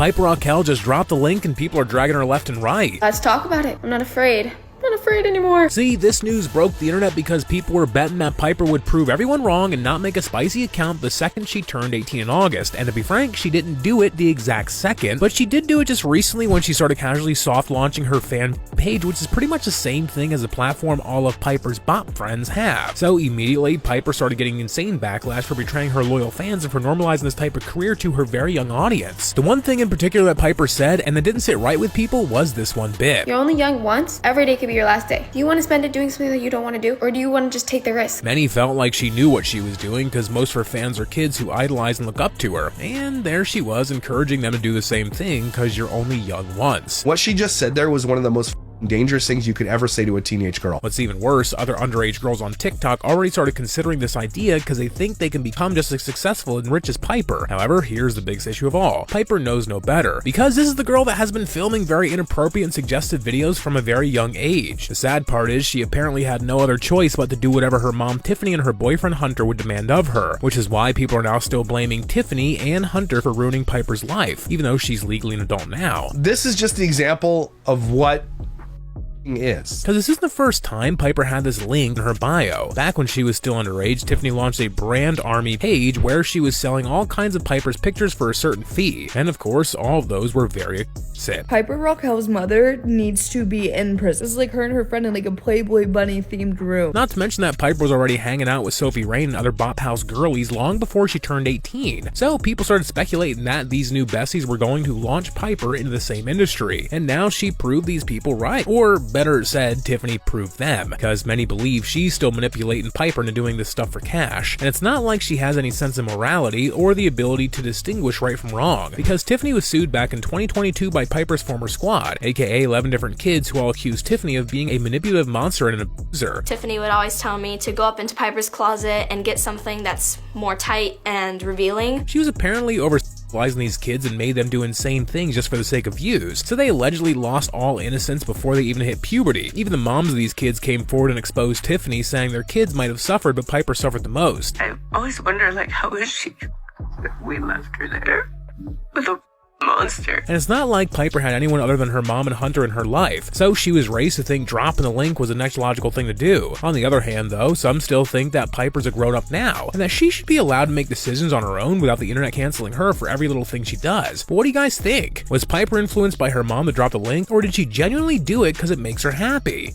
Piper Rockel just dropped the link and people are dragging her left and right. Let's talk about it. I'm not afraid. I'm not afraid anymore. See, this news broke the internet because people were betting that Piper would prove everyone wrong and not make a spicy account the second she turned 18 in August, and to be frank, she didn't do it the exact second, but she did do it just recently when she started casually soft launching her fan page, which is pretty much the same thing as the platform all of Piper's bot friends have. So immediately, Piper started getting insane backlash for betraying her loyal fans and for normalizing this type of career to her very young audience. The one thing in particular that Piper said, and that didn't sit right with people, was this one bit. You're only young once. Every day could be your last day. Do you want to spend it doing something that you don't want to do? Or do you want to just take the risk? Many felt like she knew what she was doing because most of her fans are kids who idolize and look up to her. And there she was, encouraging them to do the same thing because you're only young once. What she just said there was one of the most dangerous things you could ever say to a teenage girl. What's even worse, other underage girls on TikTok already started considering this idea because they think they can become just as successful and rich as Piper. However, here's the biggest issue of all. Piper knows no better, because this is the girl that has been filming very inappropriate and suggestive videos from a very young age. The sad part is she apparently had no other choice but to do whatever her mom Tiffany and her boyfriend Hunter would demand of her, which is why people are now still blaming Tiffany and Hunter for ruining Piper's life, even though she's legally an adult now. This is just the example of what is. Because this isn't the first time Piper had this link in her bio. Back when she was still underage, Tiffany launched a brand army page where she was selling all kinds of Piper's pictures for a certain fee. And of course, all of those were very expensive. Piper Rockel's mother needs to be in prison. It's like her and her friend in like a Playboy bunny themed room. Not to mention that Piper was already hanging out with Sophie Rain and other Bop House girlies long before she turned 18. So people started speculating that these new besties were going to launch Piper into the same industry. And now she proved these people right. Or better said, Tiffany proved them, because many believe she's still manipulating Piper into doing this stuff for cash. And it's not like she has any sense of morality or the ability to distinguish right from wrong, because Tiffany was sued back in 2022 by Piper's former squad, aka 11 different kids who all accused Tiffany of being a manipulative monster and an abuser. Tiffany would always tell me to go up into Piper's closet and get something that's more tight and revealing. She was apparently oversexualizing these kids and made them do insane things just for the sake of views, so they allegedly lost all innocence before they even hit puberty. Even the moms of these kids came forward and exposed Tiffany, saying their kids might have suffered, but Piper suffered the most. I always wonder, like, how is she? We left her there with a monster. And it's not like Piper had anyone other than her mom and Hunter in her life, so she was raised to think dropping the link was the next logical thing to do. On the other hand though, some still think that Piper's a grown-up now, and that she should be allowed to make decisions on her own without the internet canceling her for every little thing she does. But what do you guys think? Was Piper influenced by her mom to drop the link, or did she genuinely do it because it makes her happy?